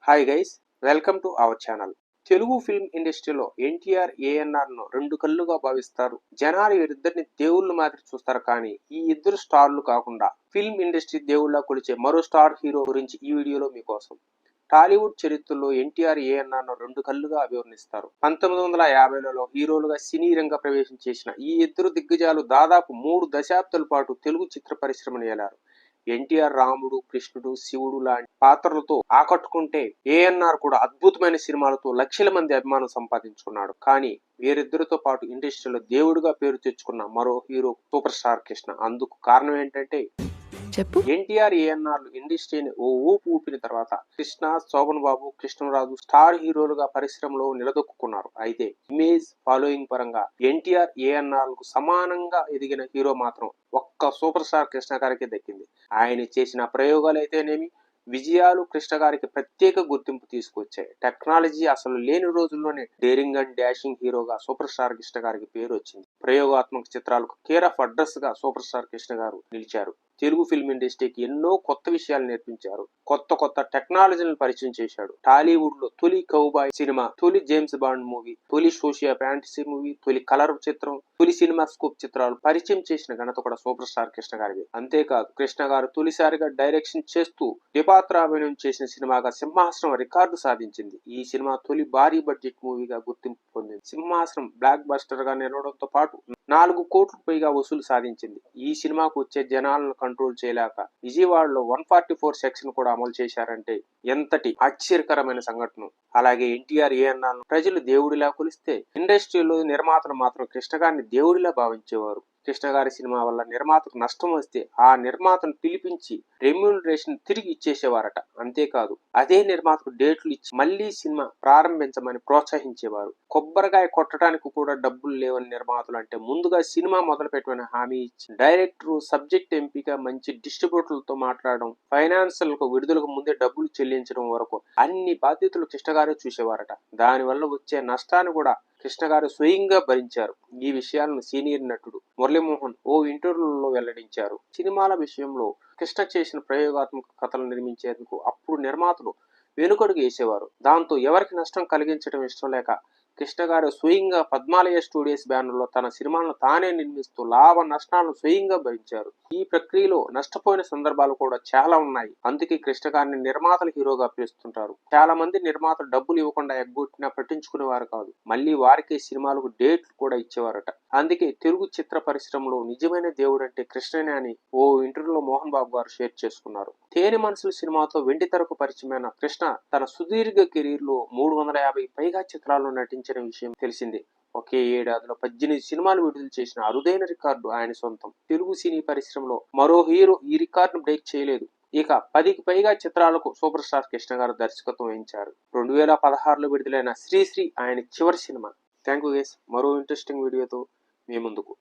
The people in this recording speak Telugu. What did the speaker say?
Hi guys, welcome to our channel. Telugu film ఇండస్ట్రీలో ఎన్టీఆర్, ఏఎన్ఆర్ ను రెండు కళ్ళుగా భావిస్తారు. జనాలు వీరిద్దరిని దేవుళ్ళు మాదిరి చూస్తారు. కానీ ఈ ఇద్దరు స్టార్లు కాకుండా ఫిల్మ్ ఇండస్ట్రీ దేవుళ్ళ కొలిచే మరో స్టార్ హీరో గురించి ఈ వీడియోలో మీకోసం. టాలీవుడ్ చరిత్రలో ఎన్టీఆర్, ఏఎన్ఆర్ ను రెండు కళ్ళుగా అభివర్ణిస్తారు. 1950లలో హీరోలుగా సినీ రంగ ప్రవేశం చేసిన ఈ ఇద్దరు దిగ్గజాలు దాదాపు 3 దశాబ్దాల పాటు తెలుగు చిత్ర పరిశ్రమను ఏలారు. ఎన్టీఆర్ రాముడు, కృష్ణుడు, శివుడు లాంటి పాత్రలతో ఆకట్టుకుంటే ఏఎన్ఆర్ కూడా అద్భుతమైన సినిమాలతో లక్షల మంది అభిమానం సంపాదించుకున్నాడు. కానీ వీరిద్దరితో పాటు ఇండస్ట్రీలో దేవుడిగా పేరు తెచ్చుకున్న మరో హీరో సూపర్ స్టార్ కృష్ణ. అందుకు కారణం ఏంటంటే ఎన్టీఆర్, ఏఎన్ఆర్ ఇండస్ట్రీని ఓ ఊపు ఊపిన తర్వాత కృష్ణ, శోభన్ బాబు, కృష్ణరాజు స్టార్ హీరోలుగా పరిశ్రమలో నిలదొక్కున్నారు. అయితే ఇమేజ్, ఫాలోయింగ్ పరంగా ఎన్టీఆర్, ఏఎన్ఆర్ కు సమానంగా ఎదిగిన హీరో మాత్రం ఒక్క సూపర్ స్టార్ కృష్ణ గారికి దక్కింది. ఆయన చేసిన ప్రయోగాలు అయితేనేమి, విజయాలు కృష్ణ గారికి ప్రత్యేక గుర్తింపు తీసుకొచ్చాయి. టెక్నాలజీ అసలు లేని రోజుల్లోనే డేరింగ్ అండ్ డాషింగ్ హీరోగా సూపర్ స్టార్ కృష్ణ గారికి పేరు వచ్చింది. ప్రయోగాత్మక చిత్రాలకు కేర్ ఆఫ్ అడ్రస్ గా సూపర్ స్టార్ కృష్ణ గారు నిలిచారు. తెలుగు ఫిల్మ్ ఇండస్ట్రీకి ఎన్నో కొత్త విషయాలు నేర్పించారు. కొత్త టెక్నాలజీలను పరిచయం చేశాడు. టాలీవుడ్ లో తొలి కౌబాయ్ సినిమా, తొలి జేమ్స్ బాండ్ మూవీ, తొలి సోషియా ఫ్యాంటసీ మూవీ, తొలి కలర్ చిత్రం, తొలి సినిమా స్కోప్ చిత్రాలు పరిచయం చేసిన ఘనత కూడా సూపర్ స్టార్ కృష్ణ గారిది. అంతేకాదు కృష్ణ గారు తొలిసారిగా డైరెక్షన్ చేస్తూ ద్విపాత్రాభినయం చేసిన సినిమాగా సింహాసనం రికార్డు సాధించింది. ఈ సినిమా తొలి భారీ బడ్జెట్ మూవీగా గుర్తింపు పొందింది. సింహాసనం బ్లాక్ బస్టర్ గా నిలవడంతో పాటు 4 కోట్లకు పైగా వసూలు సాధించింది. ఈ సినిమాకు వచ్చే జనాలను కంట్రోల్ చేయలేక విజయవాడలో 144 సెక్షన్ కూడా అమలు చేశారంటే ఎంతటి ఆశ్చర్యకరమైన సంఘటన. అలాగే ఎన్టీఆర్, ఏఎన్ఆర్ ప్రజలు దేవుడిలా కొలిస్తే ఇండస్ట్రీలో నిర్మాతలు మాత్రం కృష్ణ గారిని దేవుడిలా భావించేవారు. కృష్ణ గారి సినిమా వల్ల నిర్మాతకు నష్టం వస్తే ఆ నిర్మాతను పిలిపించి రెమ్యూనరేషన్ తిరిగి ఇచ్చేసేవారట. అంతేకాదు అదే నిర్మాతకు డేట్లు ఇచ్చి మళ్లీ సినిమా ప్రారంభించమని ప్రోత్సహించేవారు. కొబ్బరికాయ కొట్టడానికి కూడా డబ్బులు లేవని నిర్మాతలు అంటే ముందుగా సినిమా మొదలు పెట్టమని హామీ ఇచ్చి డైరెక్టర్, సబ్జెక్ట్ ఎంపిక, మంచి డిస్ట్రిబ్యూటర్లతో మాట్లాడడం, ఫైనాన్షియల్ కు విడుదలకు ముందే డబ్బులు చెల్లించడం వరకు అన్ని బాధ్యతలు కృష్ణ గారే చూసేవారట. దానివల్ల వచ్చే నష్టాన్ని కూడా కృష్ణ గారు స్వయంగా భరించారు. ఈ విషయాలను సీనియర్ నటుడు మురళీమోహన్ ఓ ఇంటర్వ్యూలో వెల్లడించారు. సినిమాల విషయంలో కృష్ణ చేసిన ప్రయోగాత్మక కథలు నిర్మించేందుకు అప్పుడు నిర్మాతలు వెనుకడుగు వేసేవారు. దాంతో ఎవరికి నష్టం కలిగించడం ఇష్టం లేక కృష్ణ గారు స్వయంగా పద్మాలయ స్టూడియోస్ బ్యానర్ లో తన సినిమాలను తానే నిర్మిస్తూ లాభ నష్టాలను స్వయంగా భరించారు. ఈ ప్రక్రియలో నష్టపోయిన సందర్భాలు కూడా చాలా ఉన్నాయి. అందుకే కృష్ణ గారిని నిర్మాతల హీరోగా పిలుస్తుంటారు. చాలా మంది నిర్మాతలు డబ్బులు ఇవ్వకుండా ఎగ్గొట్టినా పట్టించుకునేవారు కాదు. మళ్ళీ వారికి సినిమాలకు డేట్లు కూడా ఇచ్చేవారట. అందుకే తెలుగు చిత్ర పరిశ్రమలో నిజమైన దేవుడు అంటే కృష్ణనే అని ఓ ఇంటర్వ్యూలో మోహన్ బాబు గారు షేర్ చేసుకున్నారు. తేనె మనసులు సినిమాతో వెండి తెరకు పరిచయమైన కృష్ణ తన సుదీర్ఘ కెరీర్ లో 350 పైగా చిత్రాల్లో నటించిన విషయం తెలిసిందే. ఒకే ఏడాదిలో 18 సినిమాలు విడుదల చేసిన అరుదైన రికార్డు ఆయన సొంతం. తెలుగు సినీ పరిశ్రమలో మరో హీరో ఈ రికార్డును బ్రేక్ చేయలేదు. ఇక 10కి పైగా చిత్రాలకు సూపర్ స్టార్ కృష్ణ గారు దర్శకత్వం వహించారు. 2016లో విడుదలైన శ్రీశ్రీ ఆయన చివరి సినిమా. Thank you guys. మరో ఇంట్రెస్టింగ్ వీడియోతో మీ ముందుకు.